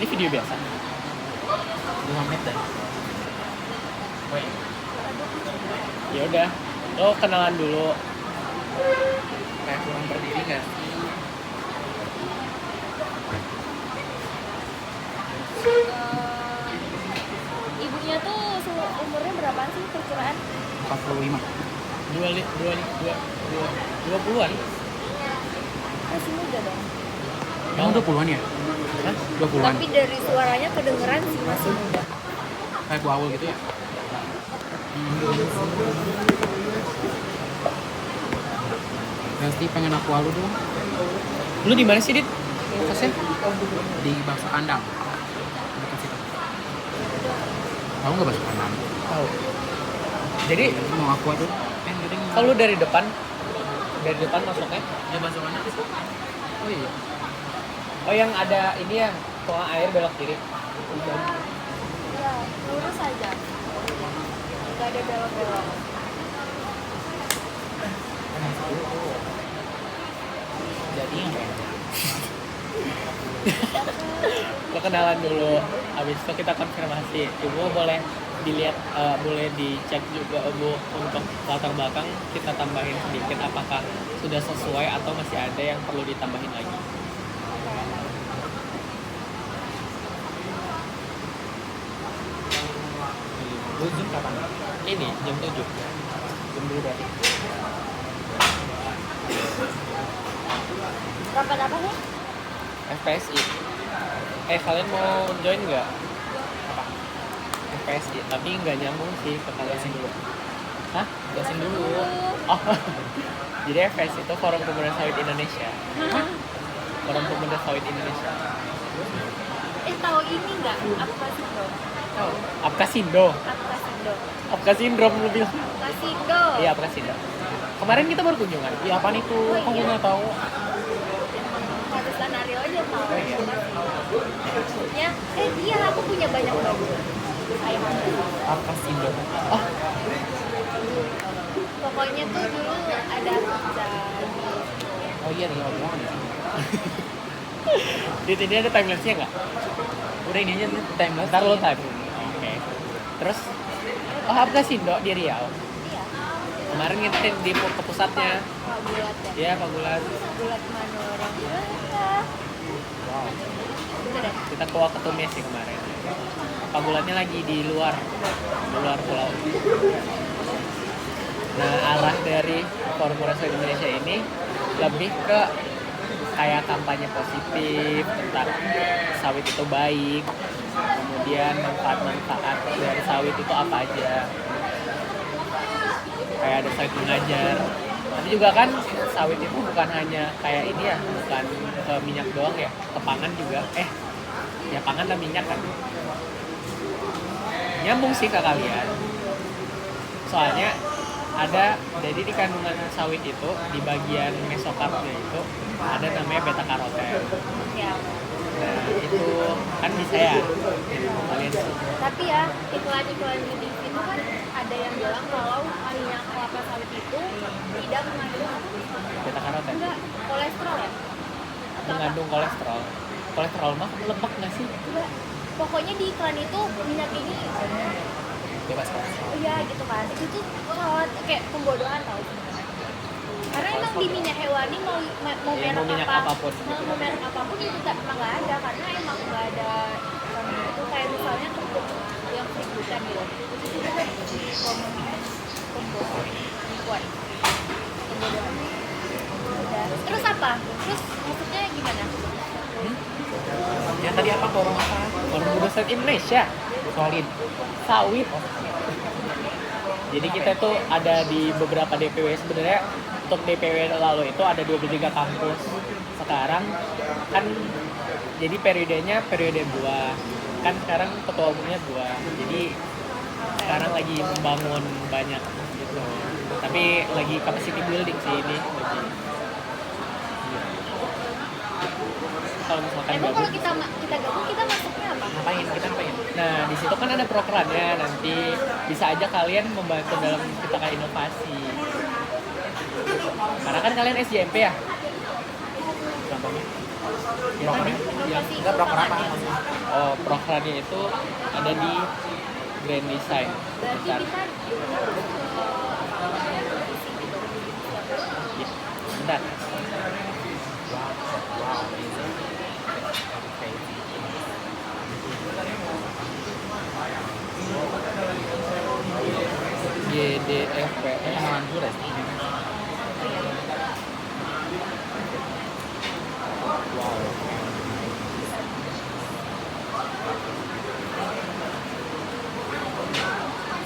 Ini video biasa. 5 menit deh. Woi, Ya udah, lo kenalan dulu. kayak kurang berdiri nggak sih? Ibunya tuh umurnya berapa sih perkiraan? 45. 20-an. Masih muda dong. Emang 20-an ya? Hah? 20-an. Tapi dari suaranya kedengeran sih masih muda. Kayak gua awal gitu ya? Pasti pengen aku alu dong. Lu di mana sih, Dit? Kosnya di bakso kandang. Dekat situ. Tahu nggak bakso kandang? Tahu. Jadi Mau aku aja. Jadi kalau lu dari depan masuknya. ya bakso kandang. Oh iya. Oh, yang ada ini ya, tuang air belok kiri. Ya, lurus aja. Gak ada belok-belok. Jadi apa ya? Lo kenalan dulu, habis itu kita konfirmasi. Ibu boleh dilihat, boleh dicek juga Bu untuk latar belakang, kita tambahin sedikit apakah sudah sesuai atau masih ada yang perlu ditambahin lagi. Lu zoom kapan? Ini jam 7. Jam dulu berarti. Rapat apa nih? FPSI. Kalian mau join nggak? Apa? FPSI, tapi nggak nyambung sih ke kalian dulu. Hah? Jelasin dulu. Oh, jadi FPSI itu Forum Pemuda Sawit Indonesia. Forum Pemuda Sawit Indonesia. Tahu ini nggak? Apkasindo. Tahu. Apkasindo. Apkasindo. Apkasindrom lu bilang. Apkasindo. Iya, Apkasindo. Kemarin kita baru kunjungan. Iya apaan itu? Oh, Kok gue iya. nggak tahu? Haruslah Nario aja tahu. Oh, iya. Ya, iya aku punya banyak baju. Ayam. Apa sih dong? Oh, Pokoknya tuh dulu ada pizza. Oh iya tinggal bilang ya. di sini ada timelapse-nya nggak? Udah ini aja nih timeless. Ntar lo time. Oke. Terus, oh Apkasindo di Riau. Iya. Kemarin kita di ke pusatnya. Pagulat ya. Iya, Pagulat. Pagulat mana orang Belanda. Wow. Bener deh. Kita ke Wakatumnya sih kemarin. Pagulatnya lagi di luar pulau. Nah, arah dari Forum Pemuda Sawit Indonesia ini lebih ke kayak kampanye positif tentang sawit itu baik, kemudian manfaat-manfaat dari sawit itu apa aja. Kayak ada sawit mengajar. Tapi juga kan sawit itu bukan hanya kayak ini ya, bukan ke minyak doang ya, ke pangan juga. Ya pangan dan minyak kan. Nyambung sih ke kalian. Soalnya ada, jadi di kandungan sawit itu di bagian mesokarpnya itu ada namanya beta karoten. Ya. Nah itu kan bisa ya kalian sih. Tapi ya iklan-iklan di TV itu kan ada yang bilang kalau minyak kelapa sawit itu tidak mengandung Beta karoten enggak kolesterol ya? Atau apa? mengandung kolesterol. Kolesterol mah lemak nggak sih? Enggak. Pokoknya di iklan itu minyak ini Bebas kok. iya gitu kan. Itu tuh kayak pembodohan tau sebenarnya. Karena emang di minyak hewani mau Iya, mau minyak apapun. mau merek apapun itu emang nggak ada karena emang nggak ada itu kayak misalnya untuk yang seributan gitu itu juga kan pembodohan. Udah. Terus apa? Terus maksudnya gimana? Yang tadi apa forum apa? Forum Pemuda Sawit Indonesia. Solid. Sawit. Jadi kita tuh ada di beberapa DPW sebenarnya. Untuk DPW lalu itu ada 23 kampus. Sekarang kan jadi periodenya periode 2. Kan sekarang ketua umumnya 2. Jadi sekarang lagi membangun banyak gitu. Tapi lagi capacity building sih ini lagi. Kalau misalkan Emang kalau bagus. kita gabung kita masuknya apa? Ngapain? Kita ngapain? Nah, di situ kan ada prokernya, nanti bisa aja kalian membantu dalam menciptakan inovasi. Karena kan kalian SJMP ya? Contohnya? Ya tadi. Inovasi Enggak proker apa? keuangannya. Oh, prokernya itu ada di Grand Design. Berarti Bentar. kita harus ke apa namanya visi gitu. Ya, bentar. Wow, amazing. Crazy. GDFPS. Kenalan dulu deh. Wow.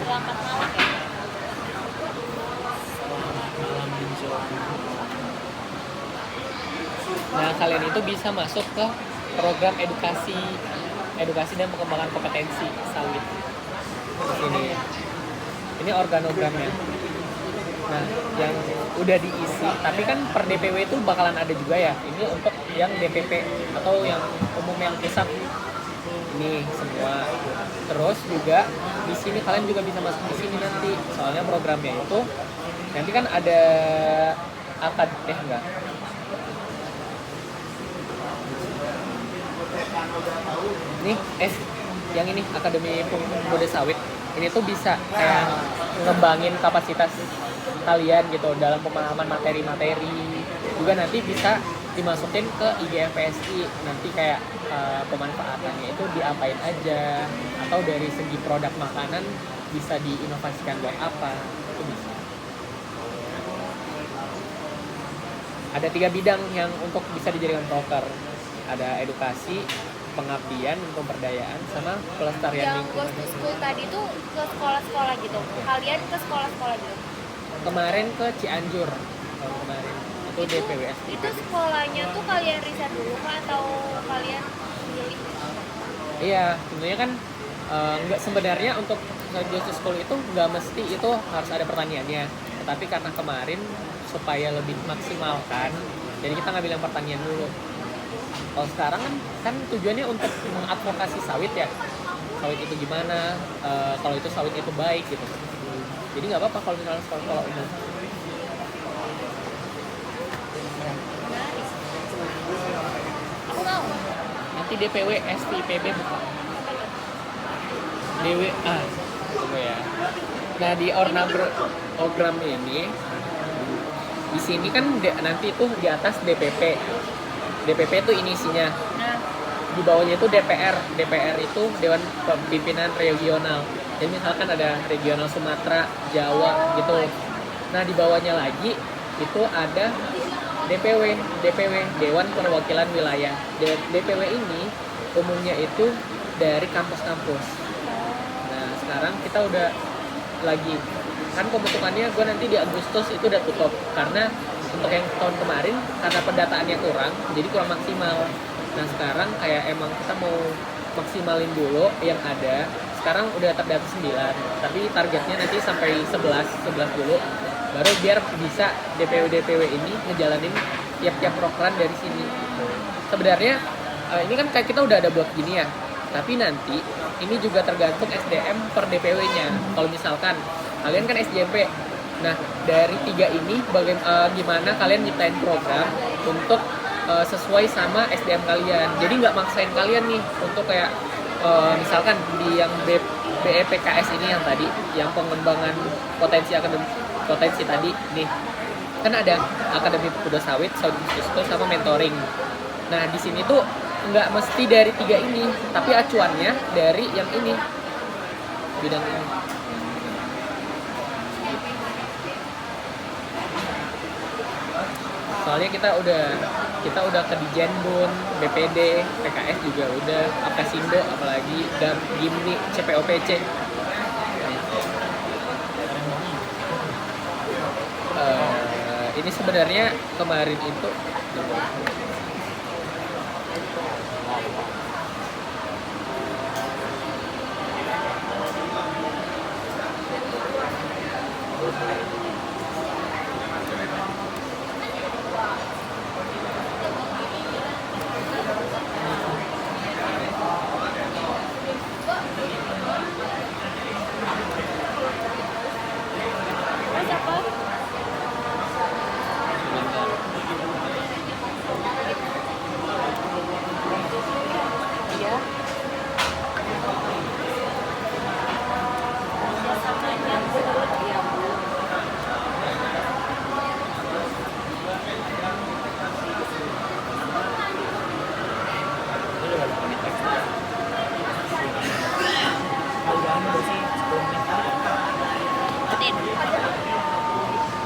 Selamat malam ya. Selamat malam menjelang. Nah, kalian itu bisa masuk ke program edukasi dan pengembangan kompetensi sawit. Ini organogramnya. Nah, yang udah diisi, tapi kan per DPW itu bakalan ada juga ya. Ini untuk yang DPP atau yang umum yang pusat. Ini semua. Terus juga di sini kalian juga bisa masuk di sini nanti. Soalnya programnya itu nanti kan ada enggak. Nih, yang ini Akademi Pemuda Sawit. Ini tuh bisa kayak ngembangin kapasitas kalian gitu dalam pemahaman materi-materi. Juga nanti bisa dimasukin ke IGFPSI. Nanti kayak pemanfaatannya itu diapain aja, atau dari segi produk makanan bisa diinovasikan buat apa, itu bisa. Ada 3 bidang yang untuk bisa dijadikan proker. Ada edukasi, pengabdian, pemberdayaan, sama pelestarian Yang lingkungan. ghost to school tadi tuh ke sekolah-sekolah gitu. Kalian ke sekolah-sekolah gitu. Kemarin ke Cianjur tahun kemarin itu DPWS. Itu sekolahnya tuh kalian riset dulu kah atau kalian pilih? Iya, sebenarnya kan nggak, sebenarnya untuk Ghost to School itu nggak mesti itu harus ada pertaniannya, tetapi karena kemarin supaya lebih maksimalkan, jadi kita ngambil yang pertanian dulu. Kalau sekarang kan tujuannya untuk mengadvokasi sawit ya, sawit itu gimana, kalau itu sawit itu baik gitu. Jadi nggak apa-apa kalau misalnya sekolah umum. Menarik. Aku mau. Nanti DPW STPB buka. DWA tunggu ya. Nah, di program ini di sini kan nanti itu di atas DPP. DPP itu inisinya. Nah, Di bawahnya itu DPR. DPR itu Dewan Pimpinan Regional. Jadi misalkan ada regional Sumatera, Jawa gitu. Nah, di bawahnya lagi itu ada DPW, Dewan Perwakilan Wilayah. DPW ini umumnya itu dari kampus-kampus. Nah, sekarang kita udah lagi, kan pembentukannya gue nanti di Agustus itu udah tutup. Karena untuk yang tahun kemarin, karena pendataannya kurang, jadi kurang maksimal. Nah, sekarang kayak emang kita mau maksimalin dulu yang ada. Sekarang udah terdata 9, tapi targetnya nanti sampai 11 dulu. Baru biar bisa DPW ini ngejalanin tiap-tiap program dari sini. Sebenarnya ini kan kayak kita udah ada buat gini ya, tapi nanti ini juga tergantung SDM per DPW-nya. Kalau misalkan kalian kan SJP, nah dari 3 ini gimana kalian nyiptain program untuk sesuai sama SDM kalian. Jadi nggak maksain kalian nih untuk kayak misalkan di yang BEPKS ini yang tadi, yang pengembangan potensi tadi nih, kan ada Akademi Pemuda Sawit, School, sama mentoring. Nah, di sini tuh nggak mesti dari 3 ini, tapi acuannya dari yang ini, bidang ini. Soalnya kita udah ke Dijenbun, BPD, PKS juga udah, Apesindo apalagi, dan Gimni, CPOPC. Ini sebenarnya kemarin itu